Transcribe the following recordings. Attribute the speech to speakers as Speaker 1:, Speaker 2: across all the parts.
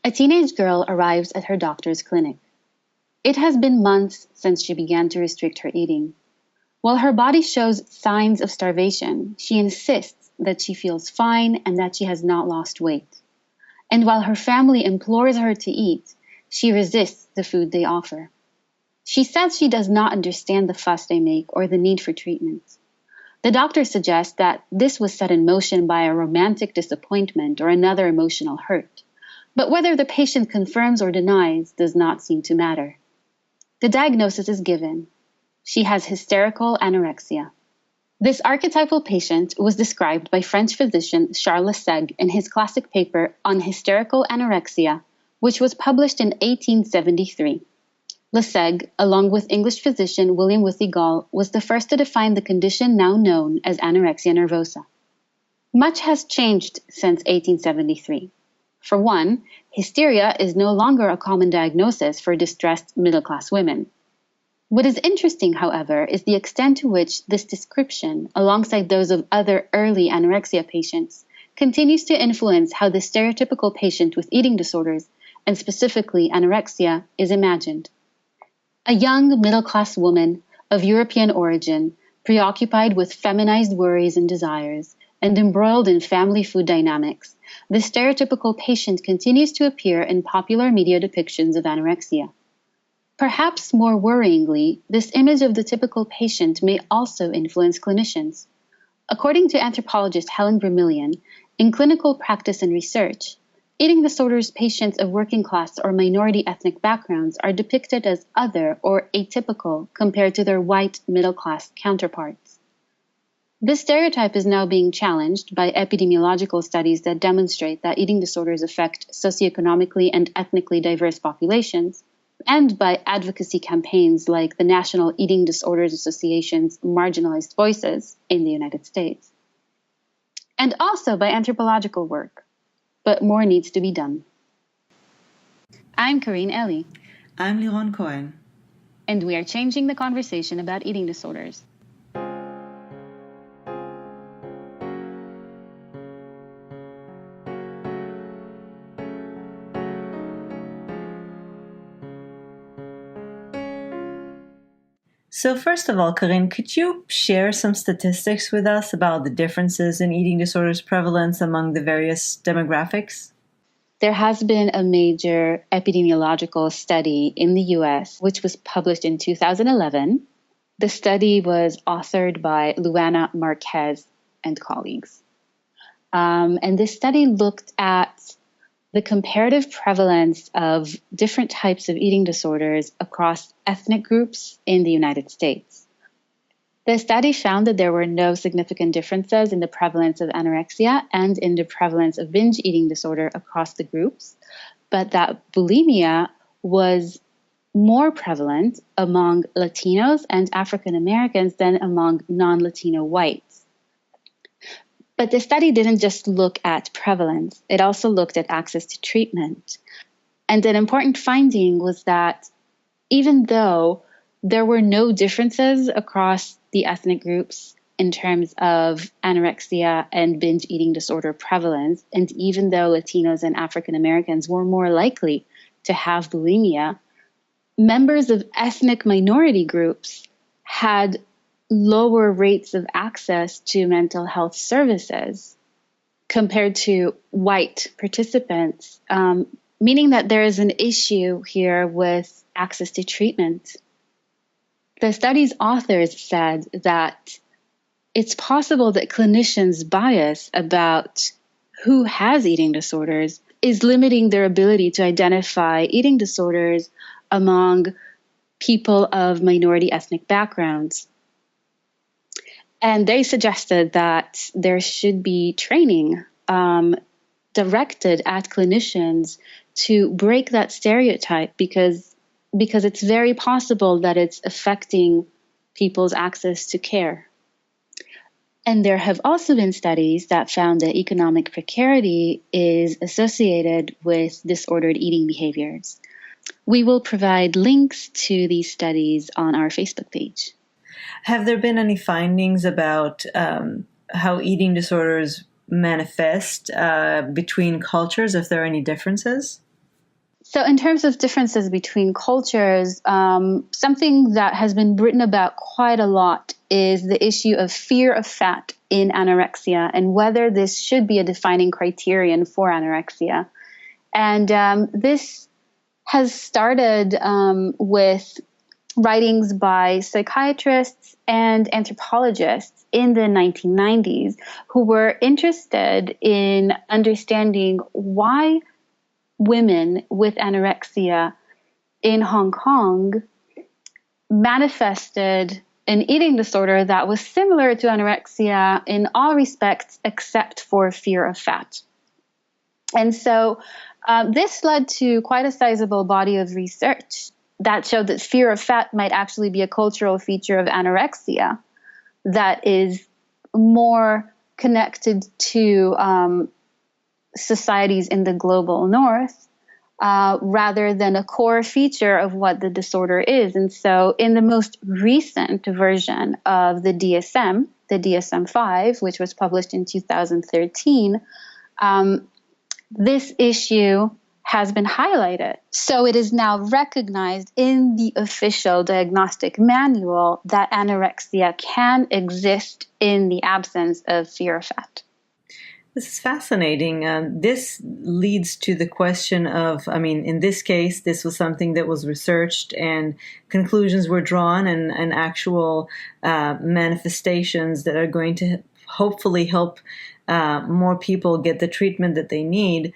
Speaker 1: A teenage girl arrives at her doctor's clinic. It has been months since she began to restrict her eating. While her body shows signs of starvation, she insists that she feels fine and that she has not lost weight. And while her family implores her to eat, she resists the food they offer. She says she does not understand the fuss they make or the need for treatment. The doctor suggests that this was set in motion by a romantic disappointment or another emotional hurt. But whether the patient confirms or denies does not seem to matter. The diagnosis is given. She has hysterical anorexia. This archetypal patient was described by French physician Charles Lessegue in his classic paper on hysterical anorexia, which was published in 1873. Lessegue, along with English physician William Withey-Gall, was the first to define the condition now known as anorexia nervosa. Much has changed since 1873. For one, hysteria is no longer a common diagnosis for distressed middle-class women. What is interesting, however, is the extent to which this description, alongside those of other early anorexia patients, continues to influence how the stereotypical patient with eating disorders, and specifically anorexia, is imagined. A young middle-class woman of European origin, preoccupied with feminized worries and desires, and embroiled in family food dynamics, the stereotypical patient continues to appear in popular media depictions of anorexia. Perhaps more worryingly, this image of the typical patient may also influence clinicians. According to anthropologist Helen Vermillion, in clinical practice and research, eating disorders patients of working class or minority ethnic backgrounds are depicted as other or atypical compared to their white middle-class counterparts. This stereotype is now being challenged by epidemiological studies that demonstrate that eating disorders affect socioeconomically and ethnically diverse populations, and by advocacy campaigns like the National Eating Disorders Association's Marginalized Voices in the United States. And also by anthropological work. But more needs to be done. I'm Karin Eli.
Speaker 2: I'm Liron Cohen.
Speaker 1: And we are changing the conversation about eating disorders.
Speaker 2: So first of all, Karin, could you share some statistics with us about the differences in eating disorders prevalence among the various demographics?
Speaker 1: There has been a major epidemiological study in the US, which was published in 2011. The study was authored by Luana Marquez and colleagues. And this study looked at the comparative prevalence of different types of eating disorders across ethnic groups in the United States. The study found that there were no significant differences in the prevalence of anorexia and in the prevalence of binge eating disorder across the groups, but that bulimia was more prevalent among Latinos and African Americans than among non-Latino whites. But the study didn't just look at prevalence, it also looked at access to treatment. And an important finding was that even though there were no differences across the ethnic groups in terms of anorexia and binge eating disorder prevalence, and even though Latinos and African Americans were more likely to have bulimia, members of ethnic minority groups had lower rates of access to mental health services compared to white participants, meaning that there is an issue here with access to treatment. The study's authors said that it's possible that clinicians' bias about who has eating disorders is limiting their ability to identify eating disorders among people of minority ethnic backgrounds. And they suggested that there should be training directed at clinicians to break that stereotype because it's very possible that it's affecting people's access to care. And there have also been studies that found that economic precarity is associated with disordered eating behaviors. We will provide links to these studies on our Facebook page.
Speaker 2: Have there been any findings about how eating disorders manifest between cultures, if there are any differences?
Speaker 1: So, in terms of differences between cultures, something that has been written about quite a lot is the issue of fear of fat in anorexia and whether this should be a defining criterion for anorexia. And this has started with writings by psychiatrists and anthropologists in the 1990s who were interested in understanding why women with anorexia in Hong Kong manifested an eating disorder that was similar to anorexia in all respects except for fear of fat. And so this led to quite a sizable body of research that showed that fear of fat might actually be a cultural feature of anorexia that is more connected to societies in the global north rather than a core feature of what the disorder is. And so in the most recent version of the DSM-5, which was published in 2013, this issue has been highlighted. So it is now recognized in the official diagnostic manual that anorexia can exist in the absence of fear of fat.
Speaker 2: This is fascinating. This leads to the question of, in this case, this was something that was researched and conclusions were drawn and actual manifestations that are going to hopefully help more people get the treatment that they need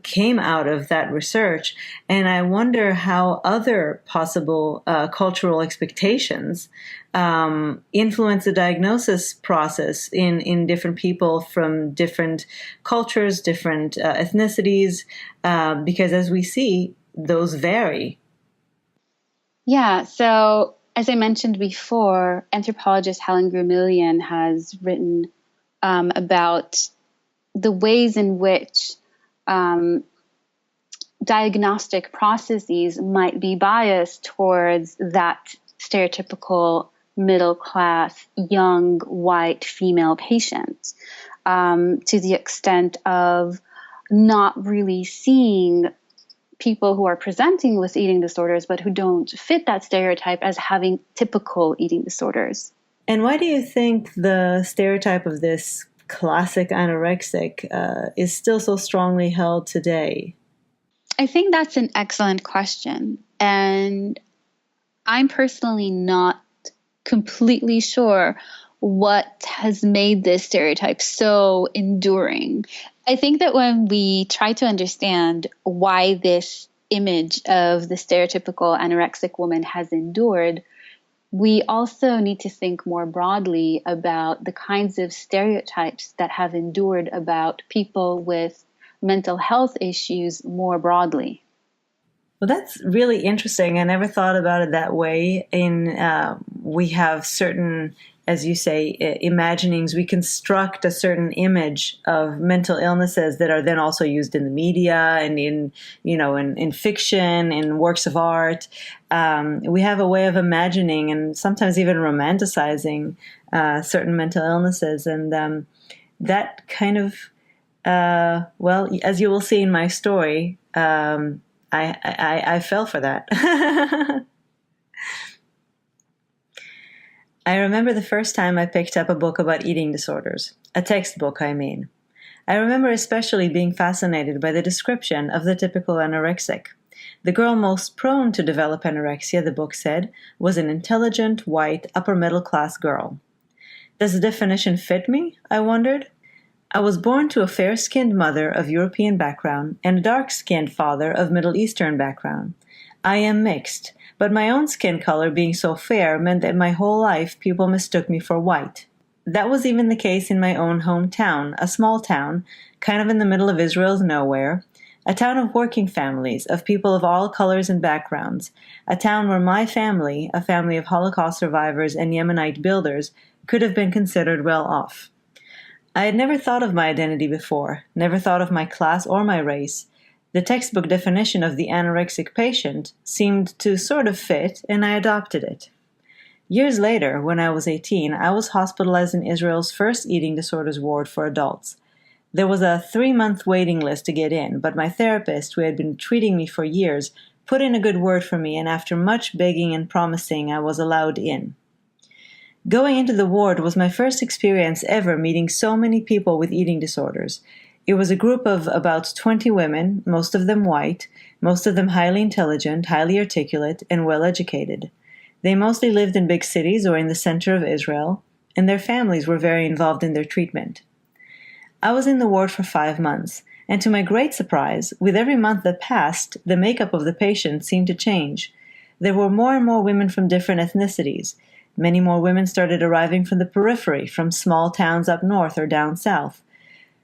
Speaker 2: came out of that research. And I wonder how other possible cultural expectations influence the diagnosis process in different people from different cultures, different ethnicities, because as we see, those vary.
Speaker 1: Yeah, so as I mentioned before, anthropologist Helen Gramillion has written about the ways in which diagnostic processes might be biased towards that stereotypical middle-class, young, white female patient, to the extent of not really seeing people who are presenting with eating disorders but who don't fit that stereotype as having typical eating disorders.
Speaker 2: And why do you think the stereotype of this classic anorexic is still so strongly held today?
Speaker 1: I think that's an excellent question. And I'm personally not completely sure what has made this stereotype so enduring. I think that when we try to understand why this image of the stereotypical anorexic woman has endured, we also need to think more broadly about the kinds of stereotypes that have endured about people with mental health issues more broadly.
Speaker 2: Well, that's really interesting. I never thought about it that way. We have certain, as you say, imaginings. We construct a certain image of mental illnesses that are then also used in the media and in fiction, in works of art. We have a way of imagining and sometimes even romanticizing certain mental illnesses, and that kind of, as you will see in my story, I fell for that. I remember the first time I picked up a book about eating disorders, a textbook, I mean. I remember especially being fascinated by the description of the typical anorexic. The girl most prone to develop anorexia, the book said, was an intelligent, white, upper-middle-class girl. Does the definition fit me? I wondered. I was born to a fair-skinned mother of European background and a dark-skinned father of Middle Eastern background. I am mixed, but my own skin color being so fair meant that my whole life people mistook me for white. That was even the case in my own hometown, a small town, kind of in the middle of Israel's nowhere, a town of working families, of people of all colors and backgrounds, a town where my family, a family of Holocaust survivors and Yemenite builders, could have been considered well off. I had never thought of my identity before, never thought of my class or my race. The textbook definition of the anorexic patient seemed to sort of fit, and I adopted it. Years later, when I was 18, I was hospitalized in Israel's first eating disorders ward for adults. There was a 3-month waiting list to get in, but my therapist, who had been treating me for years, put in a good word for me, and after much begging and promising, I was allowed in. Going into the ward was my first experience ever meeting so many people with eating disorders. It was a group of about 20 women, most of them white, most of them highly intelligent, highly articulate, and well educated. They mostly lived in big cities or in the center of Israel, and their families were very involved in their treatment. I was in the ward for 5 months, and to my great surprise, with every month that passed, the makeup of the patients seemed to change. There were more and more women from different ethnicities. Many more women started arriving from the periphery, from small towns up north or down south.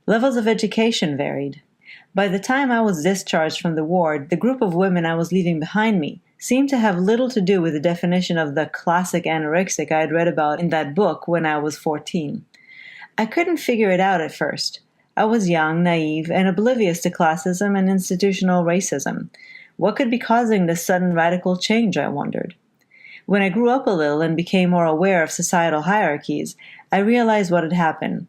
Speaker 2: Levels of education varied. By the time I was discharged from the ward, the group of women I was leaving behind me seemed to have little to do with the definition of the classic anorexic I had read about in that book when I was 14. I couldn't figure it out at first. I was young, naive, and oblivious to classism and institutional racism. What could be causing this sudden radical change, I wondered. When I grew up a little and became more aware of societal hierarchies, I realized what had happened.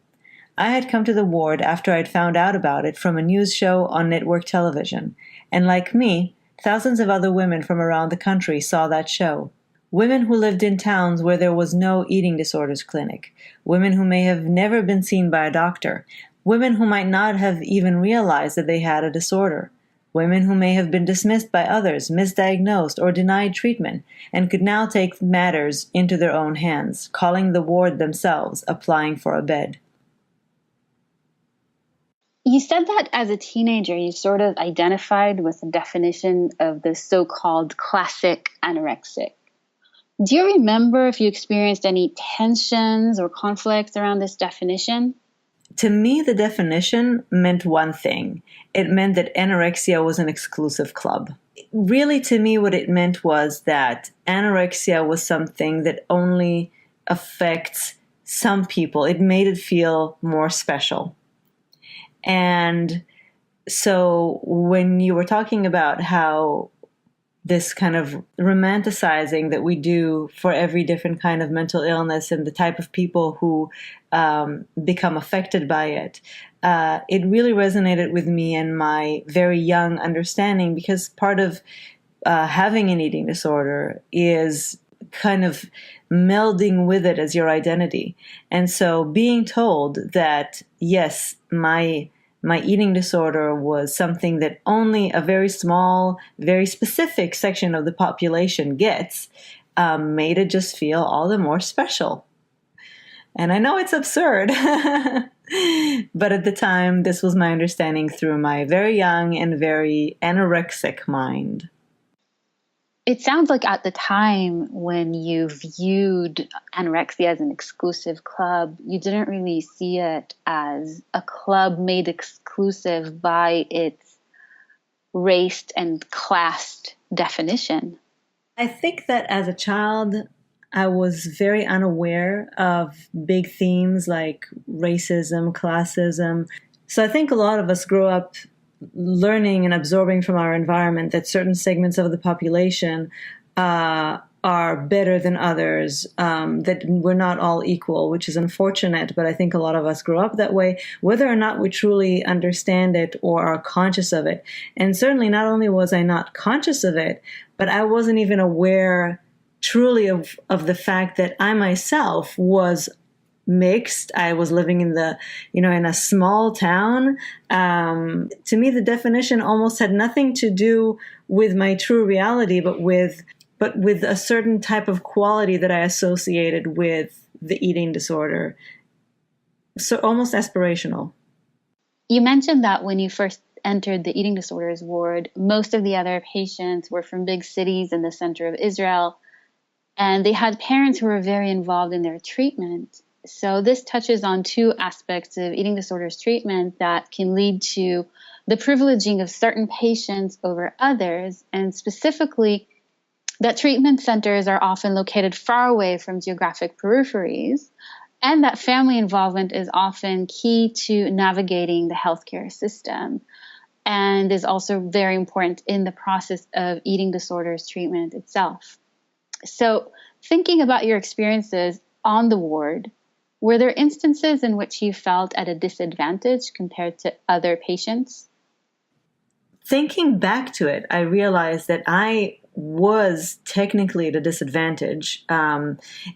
Speaker 2: I had come to the ward after I'd found out about it from a news show on network television, and like me, thousands of other women from around the country saw that show. Women who lived in towns where there was no eating disorders clinic, women who may have never been seen by a doctor, women who might not have even realized that they had a disorder, women who may have been dismissed by others, misdiagnosed, or denied treatment, and could now take matters into their own hands, calling the ward themselves, applying for a bed.
Speaker 1: You said that as a teenager, you sort of identified with the definition of the so-called classic anorexic. Do you remember if you experienced any tensions or conflicts around this definition?
Speaker 2: To me, the definition meant one thing. It meant that anorexia was an exclusive club. Really, to me, what it meant was that anorexia was something that only affects some people. It made it feel more special. And so when you were talking about how this kind of romanticizing that we do for every different kind of mental illness and the type of people who become affected by it, it really resonated with me and my very young understanding, because part of having an eating disorder is kind of melding with it as your identity. And so being told that, yes, my eating disorder was something that only a very small, very specific section of the population gets, made it just feel all the more special. And I know it's absurd, but at the time, this was my understanding through my very young and very anorexic mind.
Speaker 1: It sounds like at the time when you viewed anorexia as an exclusive club, you didn't really see it as a club made exclusive by its raced and classed definition.
Speaker 2: I think that as a child, I was very unaware of big themes like racism, classism. So I think a lot of us grow up learning and absorbing from our environment that certain segments of the population are better than others, that we're not all equal, which is unfortunate, but I think a lot of us grow up that way, whether or not we truly understand it or are conscious of it. And certainly not only was I not conscious of it, but I wasn't even aware truly of the fact that I myself was mixed. I was living in in a small town. To me, the definition almost had nothing to do with my true reality, but with a certain type of quality that I associated with the eating disorder. So almost aspirational.
Speaker 1: You mentioned that when you first entered the eating disorders ward, most of the other patients were from big cities in the center of Israel, and they had parents who were very involved in their treatment. So this touches on two aspects of eating disorders treatment that can lead to the privileging of certain patients over others, and specifically that treatment centers are often located far away from geographic peripheries, and that family involvement is often key to navigating the healthcare system and is also very important in the process of eating disorders treatment itself. So thinking about your experiences on the ward, Were there instances in which you felt at a disadvantage compared to other patients?
Speaker 2: Thinking back to it, I realized that I was technically at a disadvantage,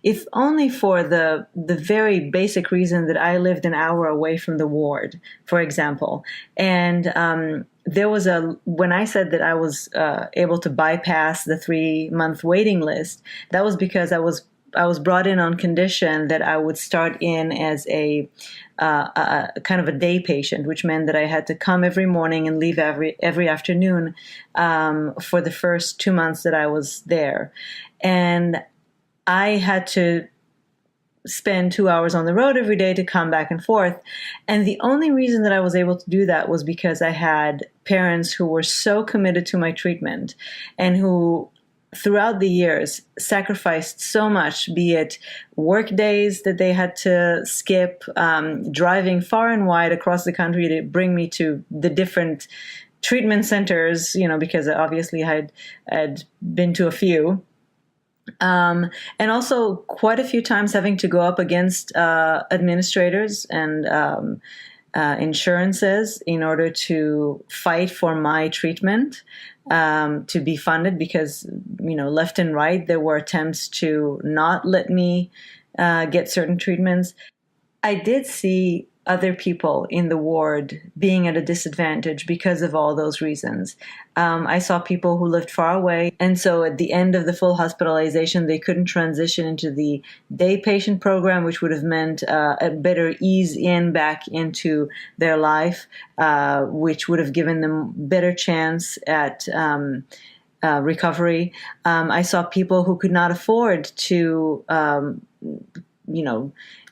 Speaker 2: if only for the very basic reason that I lived an hour away from the ward, for example. And there was when I said that I was able to bypass the 3-month waiting list, that was because I was brought in on condition that I would start in as a kind of a day patient, which meant that I had to come every morning and leave every afternoon for the first 2 months that I was there. And I had to spend 2 hours on the road every day to come back and forth. And the only reason that I was able to do that was because I had parents who were so committed to my treatment and who throughout the years sacrificed so much, be it work days that they had to skip, driving far and wide across the country to bring me to the different treatment centers, because obviously I had been to a few. And also quite a few times having to go up against administrators and insurances in order to fight for my treatment to be funded, because left and right there were attempts to not let me get certain treatments. I did see other people in the ward being at a disadvantage because of all those reasons. I saw people who lived far away, and so at the end of the full hospitalization, they couldn't transition into the day patient program, which would have meant a better ease in back into their life, which would have given them better chance at recovery. I saw people who could not afford to,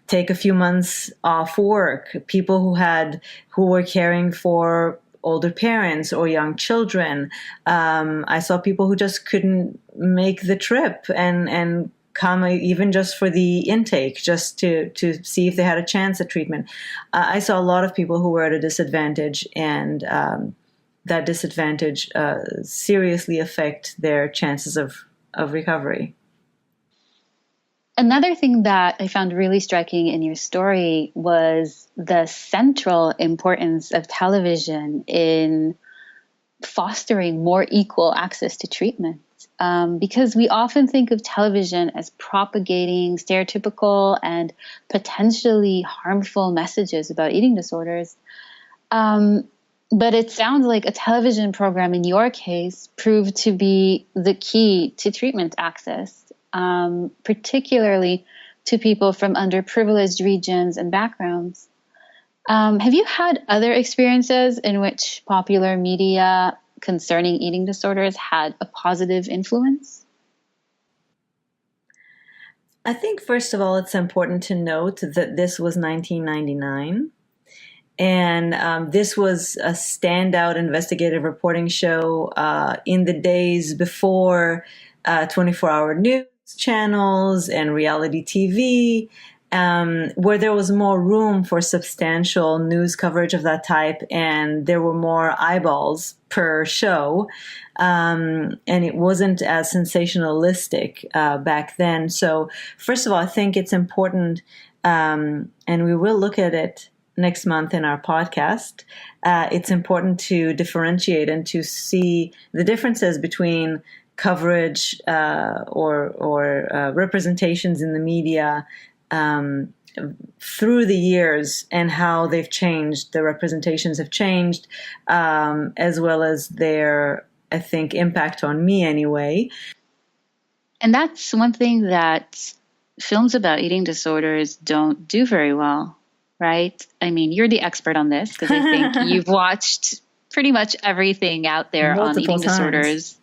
Speaker 2: take a few months off work, people who were caring for older parents or young children. I saw people who just couldn't make the trip and come even just for the intake, just to see if they had a chance at treatment. I saw a lot of people who were at a disadvantage, and that disadvantage seriously affect their chances of recovery.
Speaker 1: Another thing that I found really striking in your story was the central importance of television in fostering more equal access to treatment. Because we often think of television as propagating stereotypical and potentially harmful messages about eating disorders. But it sounds like a television program in your case proved to be the key to treatment access. Particularly to people from underprivileged regions and backgrounds. Have you had other experiences in which popular media concerning eating disorders had a positive influence?
Speaker 2: I think, first of all, it's important to note that this was 1999. And this was a standout investigative reporting show in the days before 24-hour news channels and reality TV, where there was more room for substantial news coverage of that type, and there were more eyeballs per show, and it wasn't as sensationalistic back then. So first of all, I think it's important, and we will look at it next month in our podcast. It's important to differentiate and to see the differences between coverage or representations in the media through the years, and how they've changed. The representations have changed, as well as their, I think, impact on me anyway.
Speaker 1: And that's one thing that films about eating disorders don't do very well, right? I mean, you're the expert on this because I think you've watched pretty much everything out there on eating disorders.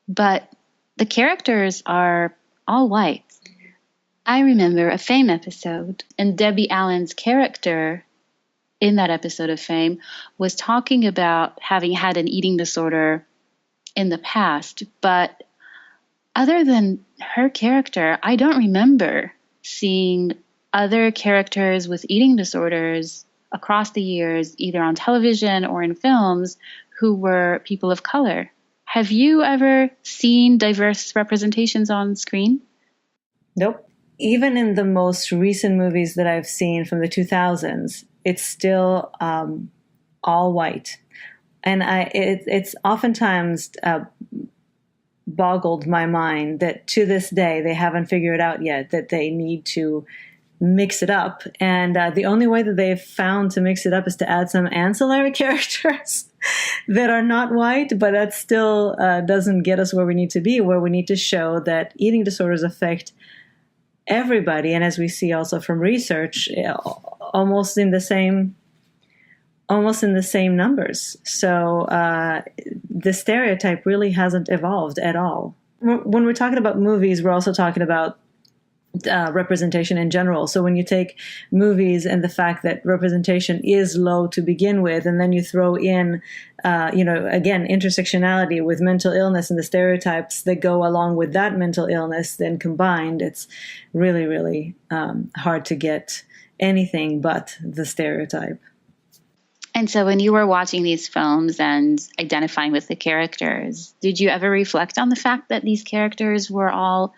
Speaker 1: But the characters are all white. I remember a Fame episode, and Debbie Allen's character in that episode of Fame was talking about having had an eating disorder in the past. But other than her character, I don't remember seeing other characters with eating disorders across the years, either on television or in films, who were people of color. Have you ever seen diverse representations on screen?
Speaker 2: Nope. even in the most recent movies that I've seen from the 2000s, it's still all white. And it's oftentimes boggled my mind that to this day they haven't figured out yet that they need to mix it up. And the only way that they've found to mix it up is to add some ancillary characters that are not white, but that still doesn't get us where we need to be, where we need to show that eating disorders affect everybody. And as we see also from research, almost in the same numbers. So the stereotype really hasn't evolved at all. When we're talking about movies, we're also talking about representation in general. So when you take movies and the fact that representation is low to begin with, and then you throw in, again, intersectionality with mental illness and the stereotypes that go along with that mental illness, then combined, it's really, really hard to get anything but the stereotype.
Speaker 1: And so when you were watching these films and identifying with the characters, did you ever reflect on the fact that these characters were all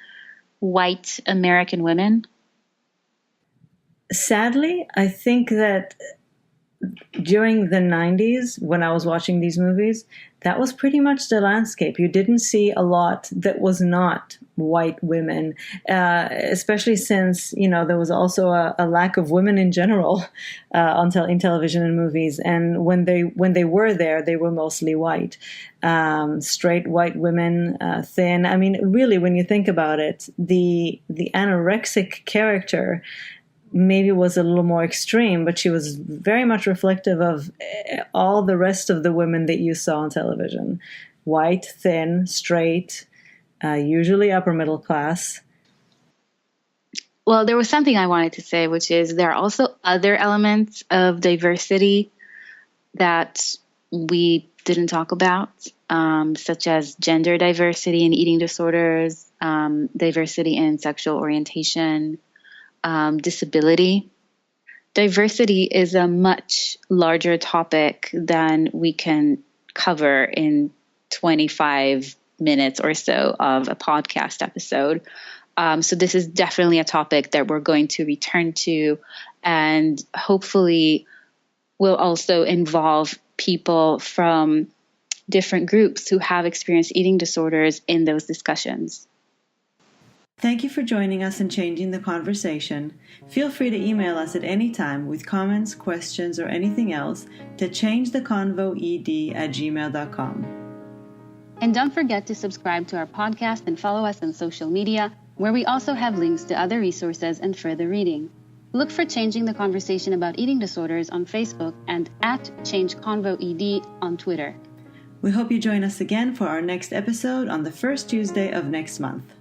Speaker 1: white American women?
Speaker 2: Sadly, I think that during the 90s, when I was watching these movies, that was pretty much the landscape. You didn't see a lot that was not white women, especially since, there was also a lack of women in general in television and movies. And when they were there, they were mostly white, straight white women, thin. I mean, really, when you think about it, the anorexic character maybe was a little more extreme, but she was very much reflective of all the rest of the women that you saw on television. White, thin, straight, usually upper middle class.
Speaker 1: Well, there was something I wanted to say, which is there are also other elements of diversity that we didn't talk about, such as gender diversity in eating disorders, diversity in sexual orientation, disability. Diversity is a much larger topic than we can cover in 25 minutes or so of a podcast episode. So this is definitely a topic that we're going to return to, and hopefully will also involve people from different groups who have experienced eating disorders in those discussions.
Speaker 2: Thank you for joining us and changing the conversation. Feel free to email us at any time with comments, questions, or anything else to changetheconvoed@gmail.com.
Speaker 1: And don't forget to subscribe to our podcast and follow us on social media, where we also have links to other resources and further reading. Look for Changing the Conversation About Eating Disorders on Facebook and at ChangeConvoED on Twitter.
Speaker 2: We hope you join us again for our next episode on the first Tuesday of next month.